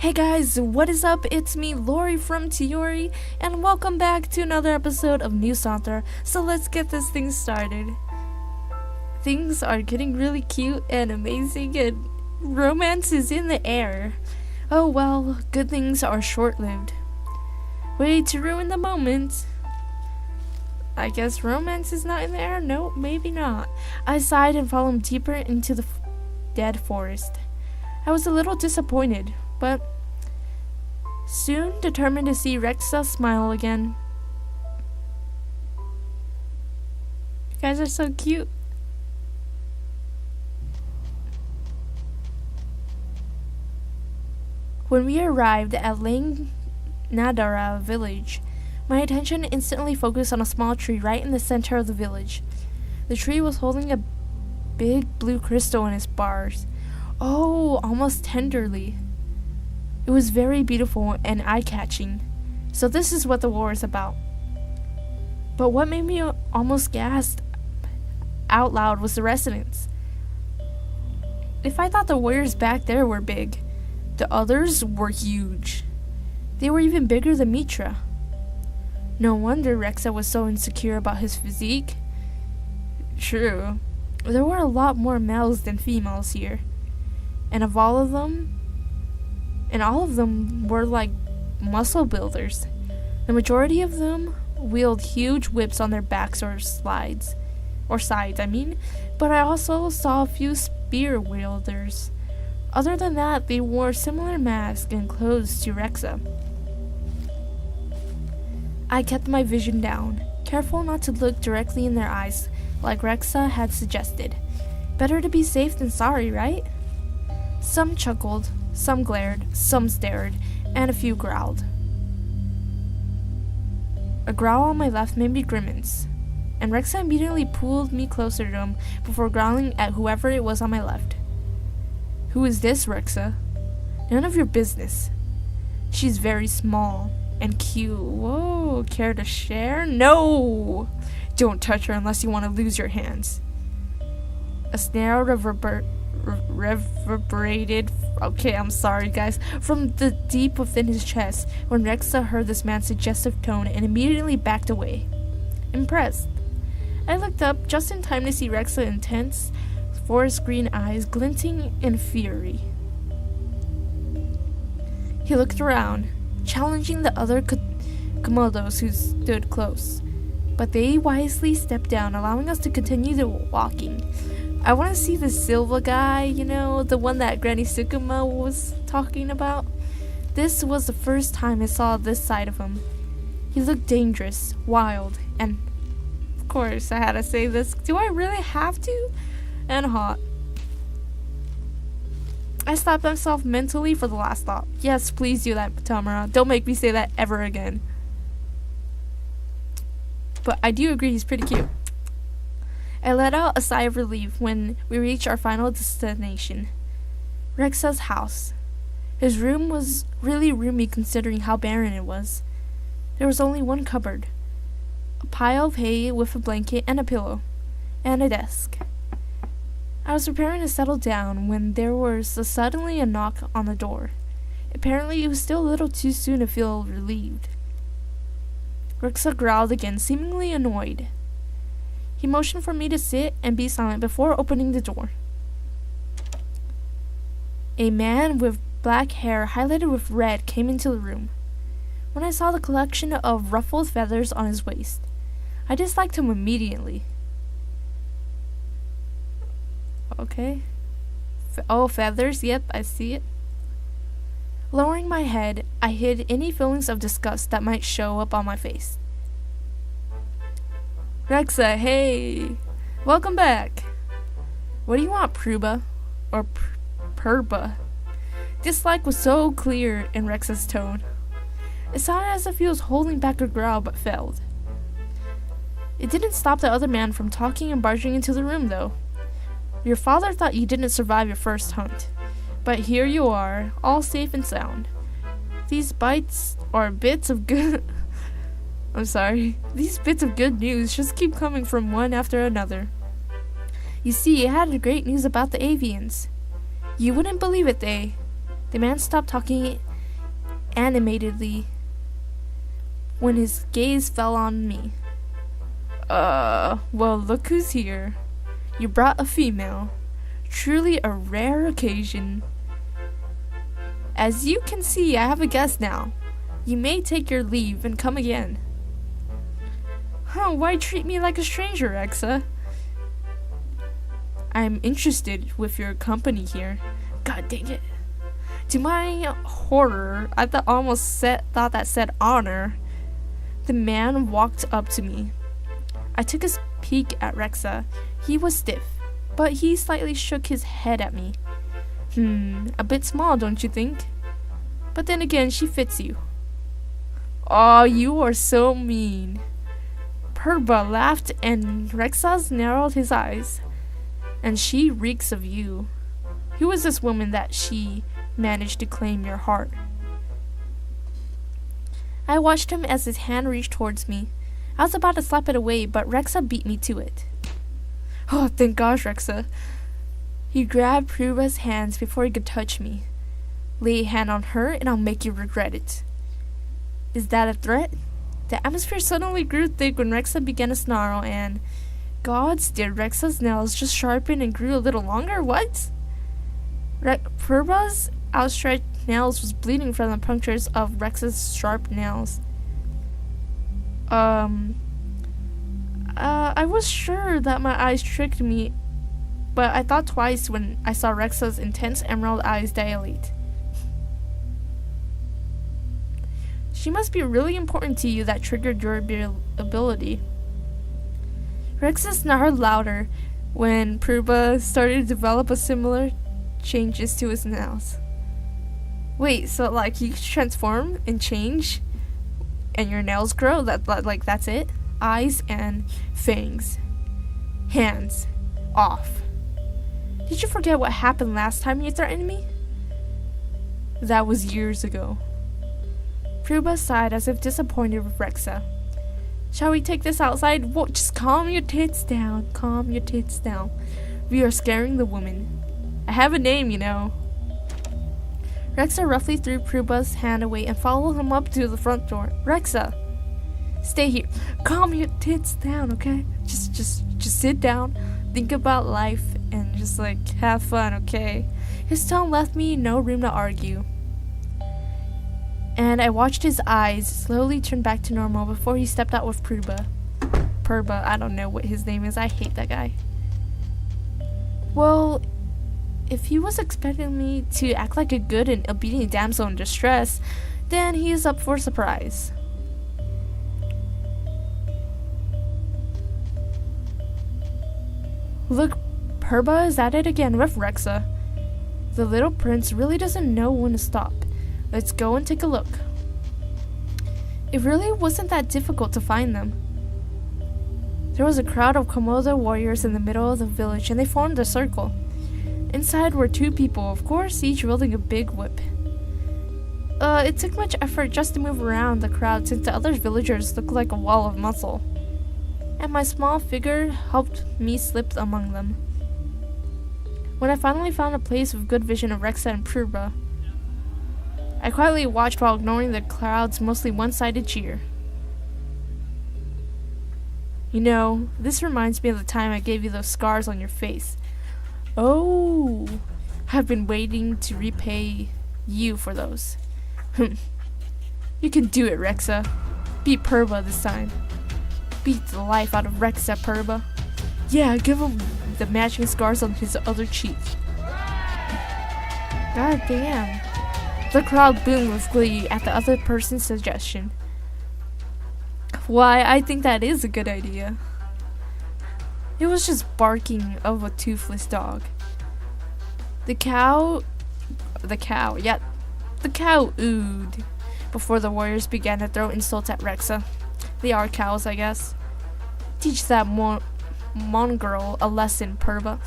Hey guys, what is up? It's me, Lori from Tiori, and welcome back to another episode of Nusantara. So let's get this thing started. Things are getting really cute and amazing, and romance is in the air. Oh well, good things are short-lived. Way to ruin the moment. I guess romance is not in the air? No, maybe not. I sighed and followed deeper into the dead forest. I was a little disappointed, but soon determined to see Rexa smile again. You guys are so cute. When we arrived at Nusantara village, my attention instantly focused on a small tree right in the center of the village. The tree was holding a big blue crystal in its bars. Oh, almost tenderly. It was very beautiful and eye-catching. So this is what the war is about. But what made me almost gasp out loud was the resonance. If I thought the warriors back there were big, the others were huge. They were even bigger than Mitra. No wonder Rexa was so insecure about his physique. True, there were a lot more males than females here. And all of them were like muscle builders. The majority of them wielded huge whips on their backs or sides, but I also saw a few spear wielders. Other than that, they wore similar masks and clothes to Rexa. I kept my vision down, careful not to look directly in their eyes like Rexa had suggested. Better to be safe than sorry, right? Some chuckled, some glared, some stared, and a few growled. A growl on my left made me grimace, and Rexa immediately pulled me closer to him before growling at whoever it was on my left. "Who is this, Rexa?" "None of your business. She's very small and cute." "Whoa, care to share?" "No! Don't touch her unless you want to lose your hands." A snare reverberated, okay, I'm sorry guys, from the deep within his chest when Rexa heard this man's suggestive tone and immediately backed away. Impressed. I looked up just in time to see Rexa's intense, forest green eyes glinting in fury. He looked around, challenging the other Komodos who stood close, but they wisely stepped down, allowing us to continue the walking. I want to see the Silva guy, the one that Granny Sukuma was talking about. This was the first time I saw this side of him. He looked dangerous, wild, and, of course, I had to say this. Do I really have to? And hot. I stopped myself mentally for the last thought. Yes, please do that, Tamara. Don't make me say that ever again. But I do agree he's pretty cute. I let out a sigh of relief when we reached our final destination, Rexa's house. His room was really roomy considering how barren it was. There was only one cupboard, a pile of hay with a blanket and a pillow, and a desk. I was preparing to settle down when there was suddenly a knock on the door. Apparently it was still a little too soon to feel relieved. Rexa growled again, seemingly annoyed. He motioned for me to sit and be silent before opening the door. A man with black hair highlighted with red came into the room. When I saw the collection of ruffled feathers on his waist, I disliked him immediately. Okay. Feathers, yep, I see it. Lowering my head, I hid any feelings of disgust that might show up on my face. "Rexa, hey! Welcome back! What do you want, Pruba? Or Purba?" Dislike was so clear in Rexa's tone. It sounded as if he was holding back a growl but failed. It didn't stop the other man from talking and barging into the room, though. "Your father thought you didn't survive your first hunt, but here you are, all safe and sound. These bits of good news just keep coming from one after another. You see, I had great news about the avians. You wouldn't believe it, The man stopped talking animatedly when his gaze fell on me. Well, look who's here. You brought a female. Truly a rare occasion. As you can see, I have a guest now. You may take your leave and come again. Huh, why treat me like a stranger, Rexa? I'm interested with your company here. God dang it. To my horror, I thought that said honor. The man walked up to me. I took a peek at Rexa. He was stiff, but he slightly shook his head at me. A bit small, don't you think? But then again, she fits you. Aw, you are so mean. Purba laughed and Rexas narrowed his eyes. And she reeks of you. Who is this woman that she managed to claim your heart? I watched him as his hand reached towards me. I was about to slap it away, but Rexa beat me to it. Oh, thank gosh, Rexa. He grabbed Pruba's hands before he could touch me. Lay a hand on her and I'll make you regret it. Is that a threat? The atmosphere suddenly grew thick when Rexa began to snarl and... Gods, did Rexa's nails just sharpen and grew a little longer? What? Purba's outstretched nails was bleeding from the punctures of Rexa's sharp nails. I was sure that my eyes tricked me, but I thought twice when I saw Rexa's intense emerald eyes dilate. She must be really important to you that triggered your ability. Rexa snarled louder when Pruba started to develop a similar changes to his nails. Wait, so like you transform and change and your nails grow? That's it? Eyes and fangs. Hands. Off. Did you forget what happened last time you threatened me? That was years ago. Pruba sighed as if disappointed with Rexa. Shall we take this outside? Whoa, just calm your tits down. Calm your tits down. We are scaring the woman. I have a name, you know. Rexa roughly threw Pruba's hand away and followed him up to the front door. Rexa! Stay here. Calm your tits down, okay? Just sit down, think about life, and just like have fun, okay? His tone left me no room to argue. And I watched his eyes slowly turn back to normal before he stepped out with Purba. Purba, I don't know what his name is. I hate that guy. Well, if he was expecting me to act like a good and obedient damsel in distress, then he is up for a surprise. Look, Purba is at it again with Rexa. The little prince really doesn't know when to stop. Let's go and take a look. It really wasn't that difficult to find them. There was a crowd of Komodo warriors in the middle of the village, and they formed a circle. Inside were two people, of course, each wielding a big whip. It took much effort just to move around the crowd since the other villagers looked like a wall of muscle. And my small figure helped me slip among them. When I finally found a place with good vision of Rexa and Pruba, I quietly watched while ignoring the crowd's mostly one-sided cheer. You know, this reminds me of the time I gave you those scars on your face. Oh, I've been waiting to repay you for those. You can do it, Rexa. Beat Purba this time. Beat the life out of Rexa, Purba. Yeah, give him the matching scars on his other cheek. God damn. The crowd boomed with glee at the other person's suggestion. Why, I think that is a good idea. It was just barking of a toothless dog. The cow oohed before the warriors began to throw insults at Rexa. They are cows, I guess. Teach that mongrel a lesson, Purba.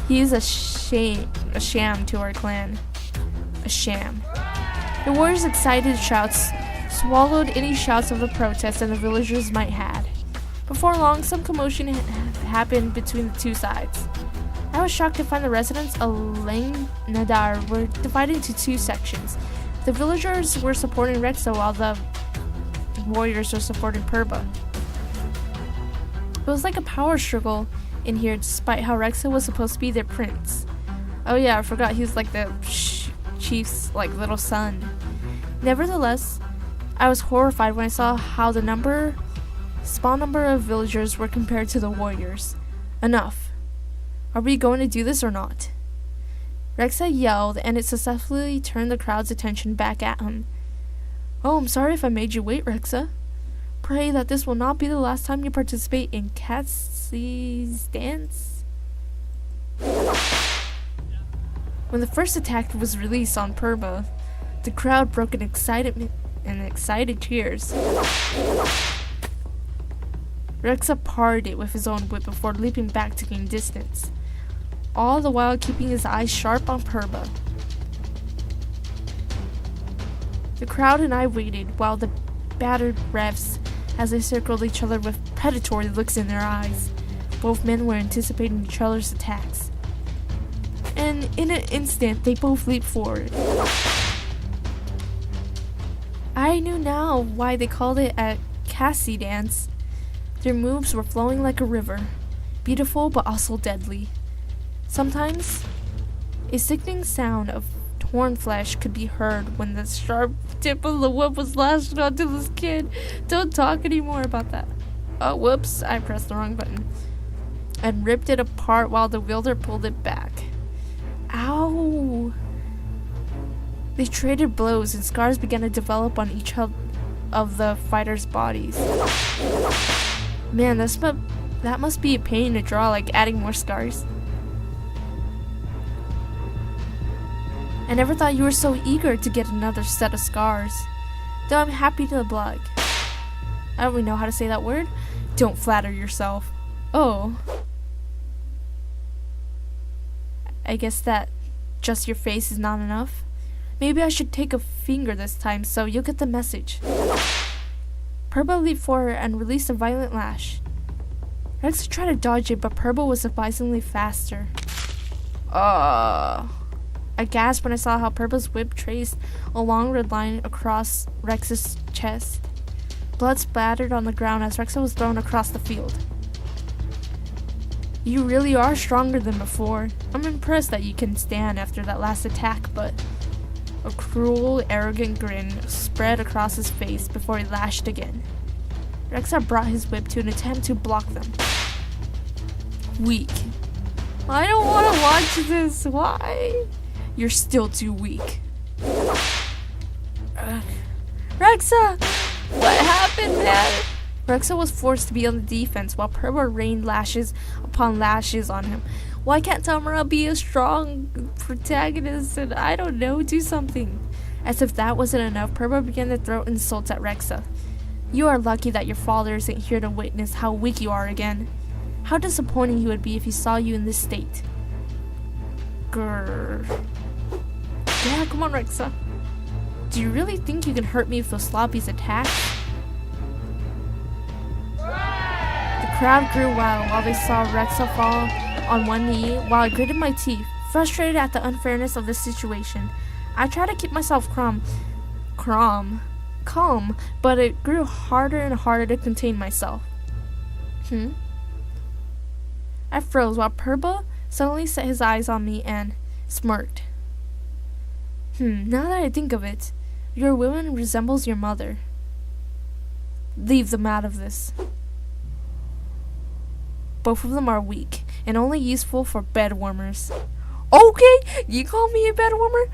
He is a sham to our clan. A sham. The warriors' excited shouts swallowed any shouts of the protest and the villagers might had. Before long, some commotion happened between the two sides. I was shocked to find the residents of Nadar were divided into two sections. The villagers were supporting Rexa while the warriors were supporting Purba. It was like a power struggle in here, despite how Rexa was supposed to be their prince. Oh yeah, I forgot he was like the chief's little son. Nevertheless, I was horrified when I saw how the small number of villagers were compared to the warriors. Enough. Are we going to do this or not? Rexa yelled, and it successfully turned the crowd's attention back at him. Oh, I'm sorry if I made you wait, Rexa. Pray that this will not be the last time you participate in Cassie's dance. When the first attack was released on Purba, the crowd broke in excited cheers. Rexa parried it with his own whip before leaping back to gain distance, all the while keeping his eyes sharp on Purba. The crowd and I waited while the battered refs as they circled each other with predatory looks in their eyes. Both men were anticipating each other's attacks. And in an instant, they both leaped forward. I knew now why they called it a Cassie dance. Their moves were flowing like a river, beautiful but also deadly. Sometimes, a sickening sound of torn flesh could be heard when the sharp tip of the whip was lashed onto the skin. Don't talk anymore about that. Oh, whoops, I pressed the wrong button. And ripped it apart while the wielder pulled it back. Ow! They traded blows and scars began to develop on each of the fighters' bodies. Man, that must be a pain to draw, like adding more scars. I never thought you were so eager to get another set of scars. Though I'm happy to oblige. I don't really know how to say that word. Don't flatter yourself. Oh. I guess that just your face is not enough. Maybe I should take a finger this time so you'll get the message. Purba leaped forward and released a violent lash. Rexa tried to dodge it, but Purba was surprisingly faster. I gasped when I saw how Purba's whip traced a long red line across Rex's chest. Blood splattered on the ground as Rexa was thrown across the field. You really are stronger than before. I'm impressed that you can stand after that last attack, but... A cruel, arrogant grin spread across his face before he lashed again. Rexa brought his whip to an attempt to block them. Weak. I don't want to watch this. Why? You're still too weak. Rexa! What happened, man? Rexa was forced to be on the defense while Purba rained lashes upon lashes on him. Why can't Tamara be a strong protagonist and, I don't know, do something? As if that wasn't enough, Purba began to throw insults at Rexa. You are lucky that your father isn't here to witness how weak you are again. How disappointing he would be if he saw you in this state. Grrr. Yeah, come on, Rexa. Do you really think you can hurt me with those sloppies attacks? The crowd grew wild while they saw Rexa fall on one knee while I gritted my teeth, frustrated at the unfairness of the situation. I tried to keep myself calm, but it grew harder and harder to contain myself. I froze while Purba suddenly set his eyes on me and smirked. Now that I think of it, your woman resembles your mother. Leave them out of this. Both of them are weak and only useful for bed warmers. Okay, you call me a bed warmer?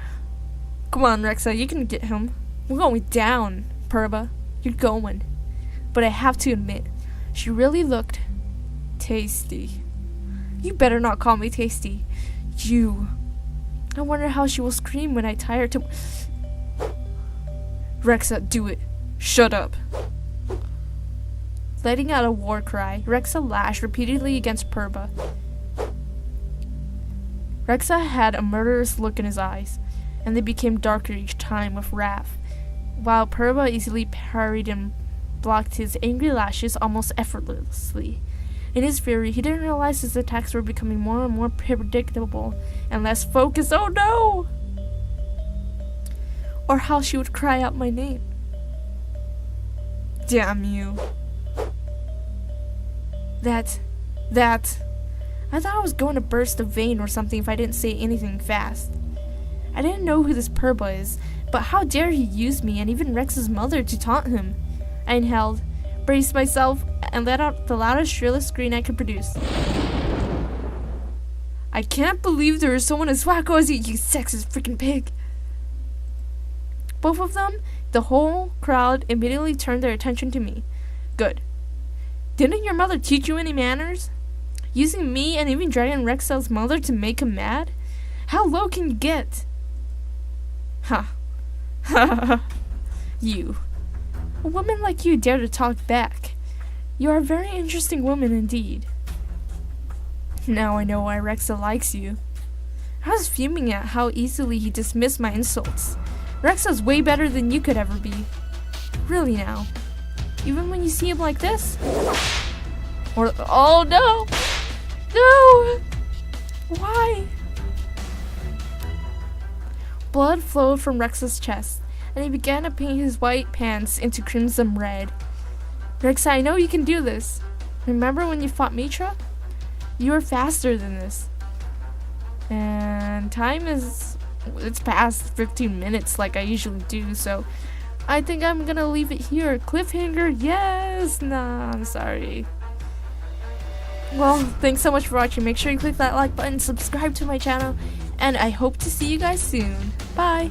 Come on, Rexa, you can get him. We're going down, Purba. You're going. But I have to admit, she really looked tasty. You better not call me tasty. You. I wonder how she will scream when I tie her to... Rexa, do it. Shut up. Letting out a war cry, Rexa lashed repeatedly against Purba. Rexa had a murderous look in his eyes, and they became darker each time with wrath, while Purba easily parried and blocked his angry lashes almost effortlessly. In his fury, he didn't realize his attacks were becoming more and more predictable and less focused. Oh no! Or how she would cry out my name. Damn you. That. I thought I was going to burst a vein or something if I didn't say anything fast. I didn't know who this Purba is, but how dare he use me and even Rex's mother to taunt him? I inhaled, braced myself, and let out the loudest, shrillest scream I could produce. I can't believe there is someone as wacko as you sexist freaking pig. Both of them, the whole crowd, immediately turned their attention to me. Good. Didn't your mother teach you any manners? Using me and even dragging Rexel's mother to make him mad? How low can you get? Ha. You. A woman like you dare to talk back. You are a very interesting woman indeed. Now I know why Rexel likes you. I was fuming at how easily he dismissed my insults. Rexel's way better than you could ever be. Really now. Even when you see him like this? Or, oh no! No! Why? Blood flowed from Rex's chest, and he began to paint his white pants into crimson red. Rex, I know you can do this. Remember when you fought Mitra? You were faster than this. And time is... it's past 15 minutes like I usually do, so I think I'm gonna leave it here. Cliffhanger, yes! Nah, I'm sorry. Well, thanks so much for watching. Make sure you click that like button, subscribe to my channel, and I hope to see you guys soon. Bye!